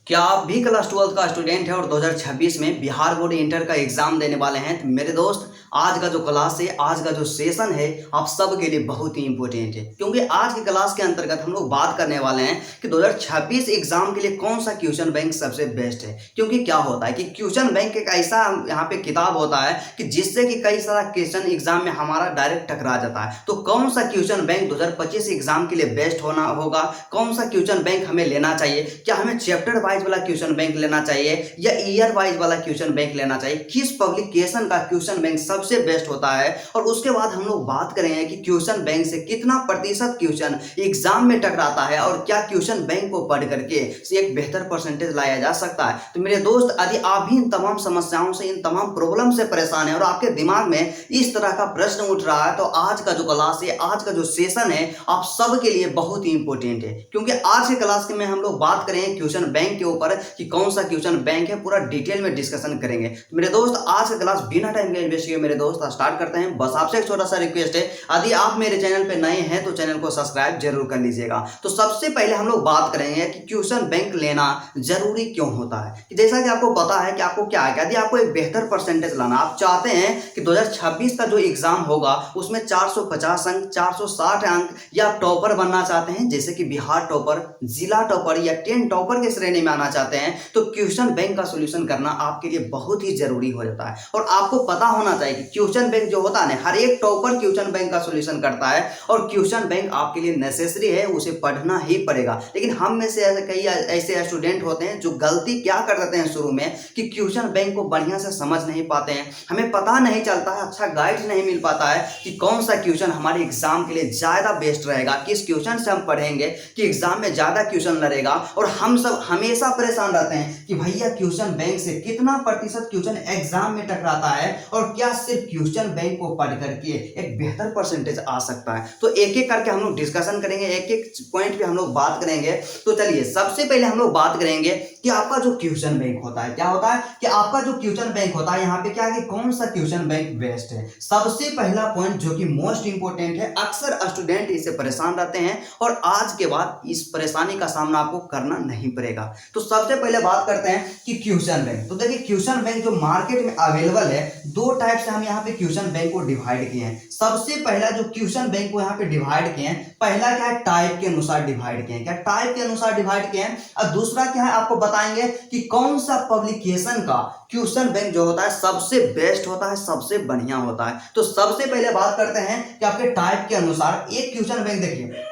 क्या आप भी क्लास 12 का स्टूडेंट है और 2026 में बिहार बोर्ड इंटर का एग्जाम देने वाले हैं? तो मेरे दोस्त, आज का जो क्लास है, आज का जो सेशन है, आप सब के लिए बहुत ही इंपॉर्टेंट है, क्योंकि आज की क्लास के अंतर्गत हम लोग बात करने वाले हैं कि 2026 एग्जाम के लिए कौन सा क्वेश्चन बैंक सबसे बेस्ट है। क्योंकि क्या होता है कि क्वेश्चन बैंक एक ऐसा यहाँ पे किताब होता है कि जिससे कि कई सारा क्वेश्चन एग्जाम में हमारा डायरेक्ट टकरा जाता है। तो कौन सा क्वेश्चन बैंक 2025 एग्जाम के लिए बेस्ट होना होगा, कौन सा क्वेश्चन बैंक हमें लेना चाहिए, क्या हमें चैप्टर वाइज वाला क्वेश्चन बैंक लेना चाहिए या ईयर वाइज वाला क्वेश्चन बैंक लेना चाहिए, किस पब्लिकेशन का क्वेश्चन बैंक सबसे बेस्ट होता है। और उसके बाद हम लोग बात करेंगे कि क्वेश्चन बैंक से कितना प्रतिशत क्वेश्चन एग्जाम में टकराता है और क्या क्वेश्चन बैंक को पढ़ करके एक बेहतर परसेंटेज लाया जा सकता है। तो मेरे दोस्त, यदि आप भी इन तमाम समस्याओं से, इन तमाम प्रॉब्लम से परेशान है और आपके दिमाग में इस तरह का प्रश्न उठ रहा है, तो आज का जो क्लास है, आज का जो सेशन है, आप सबके लिए बहुत ही इंपॉर्टेंट है। क्योंकि आज के क्लास में हम लोग बात करेंगे क्वेश्चन बैंक के ऊपर कि कौन सा क्वेश्चन बैंक है, पूरा डिटेल में डिस्कशन करेंगे। तो मेरे दोस्त, आज का क्लास बिना टाइम के इन्वेस्ट किए मेरे दोस्त स्टार्ट करते हैं। बस आपसे एक छोटा सा रिक्वेस्ट है, यदि आप मेरे चैनल पे नए हैं तो चैनल को सब्सक्राइब जरूर कर लीजिएगा। तो सबसे पहले हम लोग बात करेंगे कि क्वेश्चन बैंक लेना जरूरी क्यों होता है। कि जैसा कि आपको पता है कि आपको क्या है, यदि आपको एक बेहतर परसेंटेज लाना, आप चाहते हैं कि 2026 का जो एग्जाम होगा उसमें 450 अंक, 460 अंक, या आप टॉपर बनना चाहते हैं, जैसे कि बिहार टॉपर, जिला टॉपर या 10 टॉपर के श्रेणी में आना चाहते हैं, तो क्वेश्चन बैंक का सॉल्यूशन करना आपके लिए बहुत ही जरूरी हो जाता है। और आपको पता होना चाहिए कि क्वेश्चन बैंक जो होता है, हर एक टॉपर क्वेश्चन बैंक का सॉल्यूशन करता है और क्वेश्चन बैंक आपके लिए नेसेसरी है, उसे पढ़ना ही पड़ेगा। लेकिन हम में से कई ऐसे स्टूडेंट होते हैं जो गलती क्या कर देते हैं शुरू में कि क्वेश्चन बैंक को बढ़िया से समझ नहीं पाते हैं, हमें पता नहीं चलता है, अच्छा गाइड नहीं मिल पाता है कि कौन सा क्वेश्चन हमारे एग्जाम के लिए ज्यादा बेस्ट रहेगा, किस क्वेश्चन से हम पढ़ेंगे कि एग्जाम में ज्यादा क्वेश्चन लड़ेगा। और हम सब हमेशा परेशान रहते हैं कि भैया क्वेश्चन बैंक से कितना प्रतिशत क्वेश्चन एग्जाम में टकराता है और क्या सिर्फ क्वेश्चन बैंक को पढ़ करके एक बेहतर परसेंटेज आ सकता है। तो एक एक करके हम लोग डिस्कशन करेंगे, एक एक पॉइंट पे हम लोग बात करेंगे। तो चलिए, सबसे पहले हम लोग बात करेंगे कि आपका जो क्वेश्चन बैंक होता है, क्या होता है कि आपका जो क्वेश्चन बैंक होता है, यहाँ पे क्या है कि कौन सा क्वेश्चन बैंक बेस्ट है। सबसे पहला पॉइंट जो कि मोस्ट इंपोर्टेंट है, अक्सर स्टूडेंट इससे परेशान रहते हैं और आज के बाद इस परेशानी का सामना आपको करना नहीं पड़ेगा। तो सबसे पहले बात करते हैं कि क्वेश्चन बैंक। तो देखिए, क्वेश्चन बैंक जो मार्केट में अवेलेबल है, दो टाइप से हम यहाँ पे क्वेश्चन बैंक को डिवाइड किए हैं। सबसे पहला जो क्वेश्चन बैंक को यहाँ पे डिवाइड किए हैं, पहला क्या है, टाइप के अनुसार डिवाइड किए हैं, क्या टाइप के अनुसार डिवाइड किए हैं। और दूसरा क्या है, आपको बताएंगे कि कौन सा पब्लिकेशन का क्वेश्चन बैंक जो होता है सबसे बेस्ट होता है, सबसे बढ़िया होता है। तो सबसे पहले बात करते हैं कि आपके टाइप के अनुसार एक क्वेश्चन बैंक, देखिए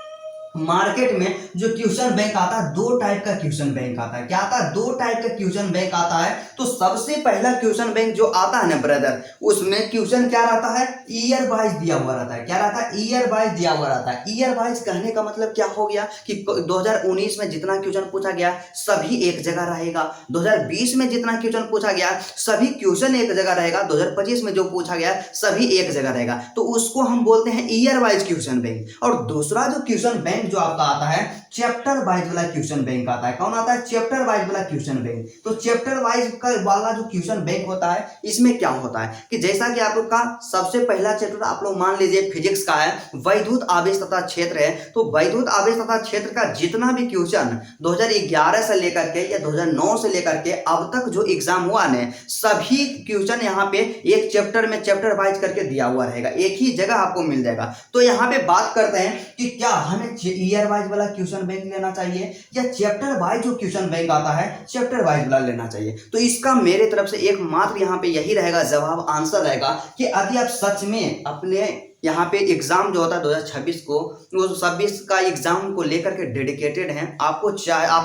मार्केट में जो क्वेश्चन बैंक आता है, दो टाइप का क्वेश्चन बैंक आता है। क्या आता है, दो टाइप का क्वेश्चन बैंक आता है। तो सबसे पहला क्वेश्चन बैंक जो आता है ना ब्रदर, उसमें क्वेश्चन क्या रहता है, ईयर वाइज दिया हुआ रहता है। क्या रहता है, ईयर वाइज दिया हुआ रहता है। ईयर वाइज कहने का मतलब क्या हो गया कि 2019 में जितना क्वेश्चन पूछा गया सभी एक जगह रहेगा, 2020 में जितना क्वेश्चन पूछा गया सभी क्वेश्चन एक जगह रहेगा, 2025 में जो पूछा गया सभी एक जगह रहेगा। तो उसको हम बोलते हैं ईयर वाइज क्वेश्चन बैंक। और दूसरा जो क्वेश्चन बैंक जो आपका आता है, चैप्टर वाइज वाला क्वेश्चन बैंक आता है। कौन आता है, चैप्टर वाइज वाला क्वेश्चन बैंक। तो चैप्टर वाइज का वाला जो क्वेश्चन बैंक होता है, इसमें क्या होता है कि जैसा कि आप लोग का सबसे पहला चैप्टर आप लोग मान लीजिए फिजिक्स का है, वैद्युत आवेश तथा क्षेत्र है। तो वैद्युत आवेश तथा क्षेत्र का जितना भी क्वेश्चन 2011 से लेकर के या 2009 से लेकर के अब तक जो एग्जाम हुआ ने, सभी क्वेश्चन यहाँ पे एक चैप्टर में चैप्टर वाइज करके दिया हुआ रहेगा, एक ही जगह आपको मिल जाएगा। तो यहाँ पे बात करते हैं कि क्या हमें ईयर वाइज वाला क्वेश्चन बैंक लेना चाहिए या चैप्टर वाइज जो क्वेश्चन बैंक आता है चैप्टर वाइज वाला लेना चाहिए। तो इसका मेरे तरफ से एकमात्र यहाँ पे यही रहेगा जवाब, आंसर रहेगा कि यदि आप सच में अपने यहाँ पे एग्जाम जो होता है 2026 को, वो 26 का एग्जाम को लेकर के डेडिकेटेड हैं, आप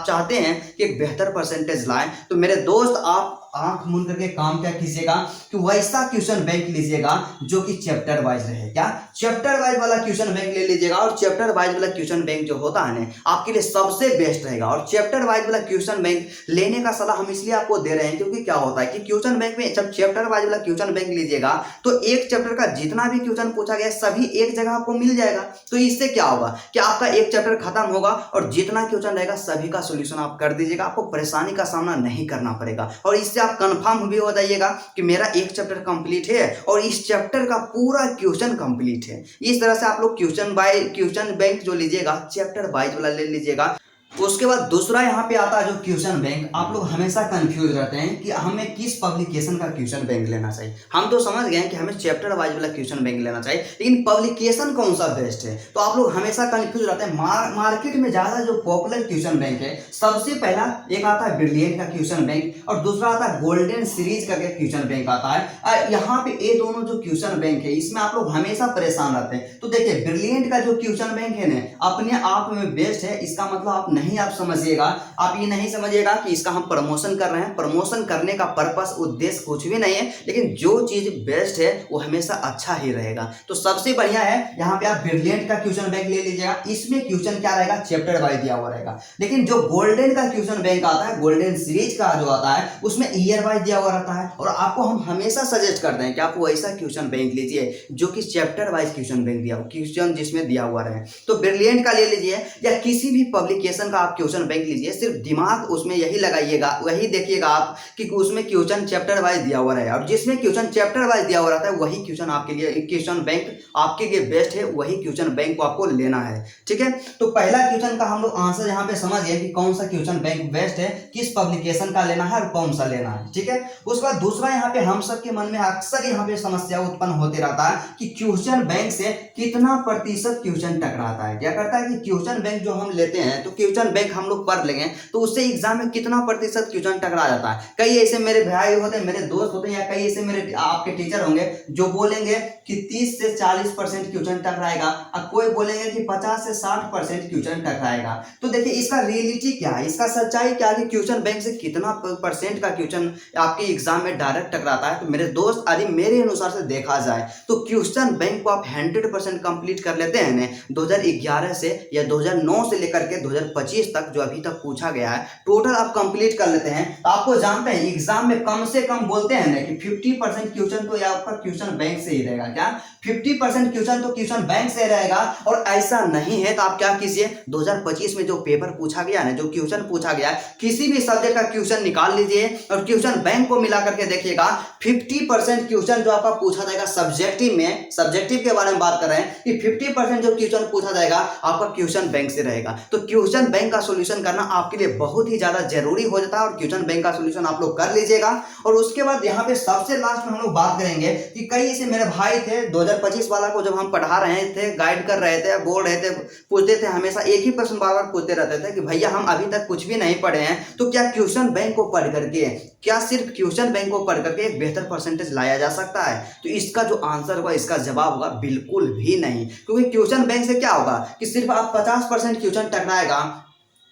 चाहते हैं कि एक बेहतर परसेंटेज लाएं, तो मेरे दोस्त आप आंख मूंद करके काम क्या कीजिएगा कि वैसा क्वेश्चन बैंक लीजिएगा जो कि चैप्टर वाइज रहे। क्या, चैप्टर वाइज वाला क्वेश्चन बैंक ले लीजिएगा। और चैप्टर वाइज वाला क्वेश्चन बैंक जो होता है ना, आपके लिए सबसे बेस्ट रहेगा। और चैप्टर वाइज वाला क्वेश्चन बैंक लेने का सलाह हम इसलिए आपको दे रहे हैं क्योंकि क्या होता है कि क्वेश्चन बैंक में जब चैप्टर वाइज वाला क्वेश्चन बैंक लीजिएगा तो एक चैप्टर का जितना भी क्वेश्चन पूछा गया सभी एक जगह आपको मिल जाएगा। तो इससे क्या होगा कि आपका एक चैप्टर खत्म होगा और जितना क्वेश्चन रहेगा सभी का सोल्यूशन आप कर दीजिएगा, आपको परेशानी का सामना नहीं करना पड़ेगा। और इससे आप कंफर्म भी हो जाइएगा कि मेरा एक चैप्टर कंप्लीट है और इस चैप्टर का पूरा क्वेश्चन कंप्लीट है। इस तरह से आप लोग क्वेश्चन बैंक जो लीजिएगा चैप्टर वाइज वाला ले लीजिएगा। उसके बाद दूसरा यहाँ पे आता है जो क्वेश्चन बैंक। आप लोग हमेशा कंफ्यूज रहते हैं कि हमें किस पब्लिकेशन का क्वेश्चन बैंक लेना चाहिए। हम तो समझ गए हैं कि हमें चैप्टर वाइज वाला क्वेश्चन बैंक लेना चाहिए, लेकिन पब्लिकेशन कौन सा बेस्ट है, तो आप लोग हमेशा कंफ्यूज रहते हैं। मार्केट में ज़्यादा जो पॉपुलर क्वेश्चन बैंक है, सबसे पहला एक आता है ब्रिलियंट का क्वेश्चन बैंक और दूसरा आता है गोल्डन सीरीज का क्वेश्चन बैंक आता है। यहाँ पे ये दोनों जो क्वेश्चन बैंक है, इसमें आप लोग हमेशा परेशान रहते हैं। तो देखिए, ब्रिलियंट का जो क्वेश्चन बैंक है ना, अपने आप में बेस्ट है। इसका मतलब आप नहीं आप समझिएगा, आप ये नहीं समझिएगा कि इसका हम प्रमोशन कर रहे हैं। प्रमोशन करने का पर्पस उद्देश्य कुछ भी नहीं है, लेकिन जो चीज बेस्ट है वो हमेशा अच्छा ही रहेगा। तो सबसे बढ़िया है यहाँ पे आप ब्रिलियंट का क्वेश्चन बैंक ले लीजिएगा। इसमें क्वेश्चन क्या रहेगा, चैप्टर वाइज दिया हुआ रहेगा। लेकिन जो गोल्डन का क्वेश्चन बैंक आता है, गोल्डन सीरीज का जो आता है, उसमें ईयर वाइज दिया हुआ रहता है। और आपको हम हमेशा सजेस्ट करते हैं कि आप वैसा क्वेश्चन बैंक लीजिए जो कि चैप्टर वाइज क्वेश्चन बैंक दिया हो, क्वेश्चन जिसमें दिया हुआ रहे। तो ब्रिलियंट का ले लीजिए या किसी भी पब्लिकेशन का आप क्वेश्चन बैंक लीजिए। सिर्फ दिमाग उसमें यही लगाइएगा, वही देखिएगा आप कि उसमें क्वेश्चन चैप्टर वाइज दिया हुआ रहे। और जिसमें क्वेश्चन चैप्टर वाइज दिया हुआ रहता है वही क्वेश्चन आपके लिए क्वेश्चन बैंक आपके लिए बेस्ट है, वही क्वेश्चन बैंक को आपको लेना है। ठीक है, तो पहला क्वेश्चन का हम लोग आंसर यहाँ पे समझ गए कि कौन सा क्वेश्चन बैंक बेस्ट है, किस पब्लिकेशन का लेना है और कौन सा लेना है। ठीक है, उसके बाद दूसरा यहाँ पे हम सबके मन में अक्सर यहाँ पे समस्या उत्पन्न होते रहता है कि क्वेश्चन बैंक से कितना प्रतिशत क्वेश्चन टकराता है। क्या करता है कि क्वेश्चन बैंक जो हम लेते हैं, तो क्वेश्चन बैंक हम लोग पढ़ लेंगे तो उससे एग्जाम में कितना प्रतिशत क्वेश्चन टकरा जाता है। कई ऐसे मेरे भाई होते हैं, मेरे दोस्त होते हैं, या कई ऐसे मेरे आपके टीचर होंगे जो बोलेंगे कि 30 से 40% क्वेश्चन टकराएगा, और कोई बोलेंगे कि 50 से 60% क्वेश्चन टकराएगा। तो देखिए, इसका रियलिटी क्या है, इसका सच्चाई क्या है कि क्वेश्चन बैंक से कितना परसेंट का क्वेश्चन आपके एग्जाम में डायरेक्ट टकराता है। तो मेरे दोस्त, यदि मेरे अनुसार से देखा जाए तो क्वेश्चन बैंक को आप 100% कंप्लीट कर लेते हैं ना, 2011 से या 2009 से लेकर के 2025 तक जो अभी तक पूछा गया है, टोटल आप कंप्लीट कर लेते हैं। तो आपको जानते हैं एग्जाम में कम से कम बोलते हैं ना कि 50% क्वेश्चन तो आपका क्वेश्चन बैंक से ही रहेगा। क्या 50% क्वेश्चन तो क्वेश्चन बैंक से रहेगा? और ऐसा नहीं है तो आप क्या कीजिए, 2025 में जो पेपर पूछा गया है, जो क्वेश्चन पूछा गया है, किसी भी सब्जेक्ट का क्वेश्चन निकाल लीजिए और क्वेश्चन बैंक को मिला करके देखिएगा। 50% क्वेश्चन जो आपका पूछा जाएगा सब्जेक्टिव में, सब्जेक्टिव के बारे में बात कर रहे हैं कि 50% जो क्वेश्चन पूछा जाएगा आपका क्वेश्चन बैंक से रहेगा। तो क्वेश्चन बैंक का सोल्यूशन करना आपके लिए बहुत ही ज्यादा जरूरी हो जाता है और क्वेश्चन बैंक का सोल्यूशन आप लोग कर लीजिएगा। और उसके बाद यहाँ पे सबसे लास्ट में हम लोग बात करेंगे कि कई ऐसे मेरे भाई थे, 2025 वाला को जब हम पढ़ा रहे थे, गाइड कर रहे थे, बोल रहे थे, पूछते थे, हमेशा एक ही प्रश्न बार बार पूछते रहते थे कि भैया हम अभी तक कुछ भी नहीं पढ़े हैं, तो क्या क्वेश्चन बैंक को पढ़ करके, क्या सिर्फ क्वेश्चन बैंक को पढ़ करके एक बेहतर परसेंटेज लाया जा सकता है? तो इसका जो आंसर होगा, इसका जवाब होगा बिल्कुल भी नहीं। क्योंकि क्वेश्चन बैंक से क्या होगा कि सिर्फ आप 50% क्वेश्चन टकराएगा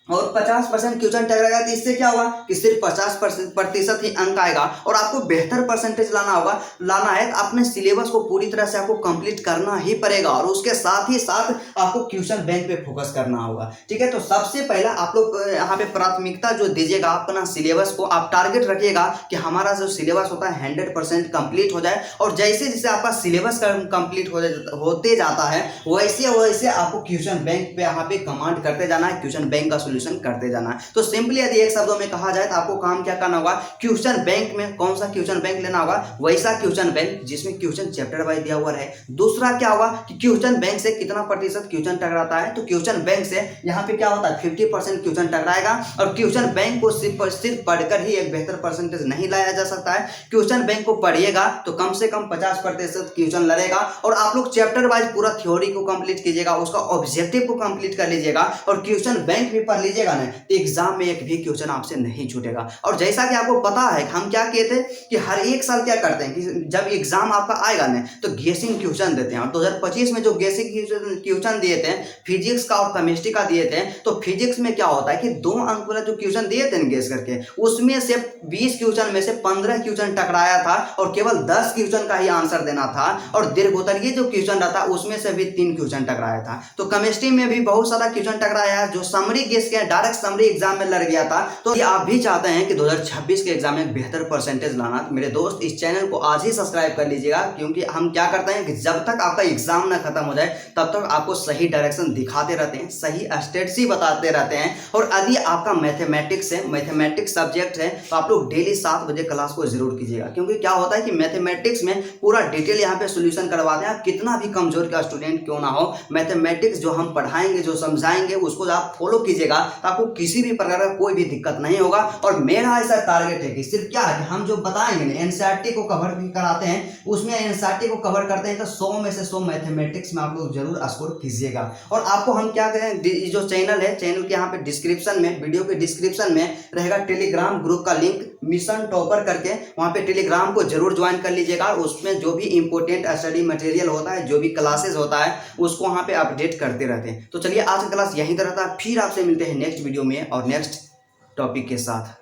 और 50% क्वेश्चन टकराएगा, तो इससे क्या होगा कि सिर्फ 50% ही अंक आएगा। और आपको बेहतर परसेंटेज लाना है तो अपने सिलेबस को पूरी तरह से आपको कंप्लीट करना ही पड़ेगा और उसके साथ ही साथ आपको क्वेश्चन बैंक पे फोकस करना होगा। ठीक है, तो सबसे पहला आप लोग यहाँ पे प्राथमिकता जो दीजिएगा अपना सिलेबस को, आप टारगेट रखिएगा कि हमारा जो सिलेबस होता है 100% कंप्लीट हो जाए। और जैसे जैसे आपका सिलेबस कंप्लीट होते जाता है, वैसे वैसे आपको क्वेश्चन बैंक पे यहाँ पे कमांड करते जाना है, क्वेश्चन बैंक का सोल्यूशन करते जाना है। तो सिंपली यदि एक शब्दों में कहा जाए तो आपको काम क्या करना होगा, क्वेश्चन बैंक में कौन सा क्वेश्चन बैंक लेना होगा, वैसा क्वेश्चन बैंक जिसमें क्वेश्चन चैप्टर वाइज दिया हुआ है। दूसरा क्या होगा कि क्वेश्चन बैंक से कितना प्रतिशत क्वेश्चन टकराता है, तो क्वेश्चन बैंक से यहाँ पे क्या होता है 50% क्वेश्चन टकराएगा। और क्वेश्चन बैंक को सिर्फ पढ़कर ही एक बेहतर परसेंटेज नहीं लाया जा सकता है। क्वेश्चन बैंक को पढ़िएगा तो कम से कम 50% क्वेश्चन लड़ेगा। और आप लोग चैप्टर वाइज पूरा थ्योरी को कंप्लीट कीजिएगा, उसका ऑब्जेक्टिव को कंप्लीट कर लीजिएगा और क्वेश्चन बैंक भी पढ़ लीजिएगा ना, तो एग्जाम में एक भी क्वेश्चन आपसे नहीं छूटेगा। और जैसा कि आपको पता है हम क्या कहते हैं कि हर एक साल क्या करते हैं कि जब एग्जाम आपका आएगा ना तो गेसिंग क्वेश्चन देते हैं। और 2025 में जो गेसिंग क्वेश्चन दिए थे फिजिक्स का और केमिस्ट्री का दिए थे, तो फिजिक्स में क्या होता है कि 2 अंक वाला जो क्वेश्चन दिए थे गेस करके, उसमें से 20 क्वेश्चन में से 15 क्वेश्चन टकराया था और केवल 10 क्वेश्चन का ही आंसर देना था। और दीर्घोत्तरीय जो क्वेश्चन रहता उसमें से भी 3 क्वेश्चन टकराया था। तो केमिस्ट्री में भी बहुत सारा क्वेश्चन टकराया है जो समरी गेस के डायरेक्ट समरी एग्जाम में लड़ गया था। तो ये आप भी चाहते हैं कि 2026 के एग्जाम में बेहतर परसेंटेज लाना, तो मेरे दोस्त इस चैनल को आज ही सब्सक्राइब कर लीजिएगा। क्योंकि हम क्या करते हैं कि जब तक आपका एग्जाम ना खत्म हो जाए तब तक आपको सही डायरेक्शन दिखाते रहते हैं, सही स्टेट्स बताते रहते हैं। और यदि आपका मैथमेटिक्स है, मैथमेटिक्स सब्जेक्ट है, तो आप लोग डेली 7 बजे क्लास को जरूर कीजिएगा। क्योंकि क्या होता है कि मैथमेटिक्स में पूरा डिटेल यहाँ पे सोल्यूशन करवाते हैं। आप कितना भी कमजोर का स्टूडेंट क्यों ना हो, मैथमेटिक्स जो हम पढ़ाएंगे, जो समझाएंगे, उसको आप फॉलो कीजिएगा तो आपको किसी भी प्रकार का कोई भी दिक्कत नहीं होगा। और मेरा ऐसा टारगेट है कि सिर्फ क्या है कि हम जो बताएंगे ना एनसीईआरटी को कवर कराते हैं, उसमें एनसीईआरटी को कवर करते हैं तो 100 में से 100 मैथमेटिक्स में आप लोग जरूर स्कोर कीजिएगा। और आपको हम क्या करें, जो चैनल है, चैनल के यहाँ पे डिस्क्रिप्शन में, वीडियो के डिस्क्रिप्शन में रहेगा टेलीग्राम ग्रुप का लिंक, मिशन टॉपर करके, वहाँ पे टेलीग्राम को जरूर ज्वाइन कर लीजिएगा। और उसमें जो भी इंपॉर्टेंट स्टडी मटेरियल होता है, जो भी क्लासेस होता है, उसको वहाँ पे अपडेट करते रहते हैं। तो चलिए आज का क्लास यहीं तक रहता है, फिर आपसे मिलते हैं नेक्स्ट वीडियो में और नेक्स्ट टॉपिक के साथ।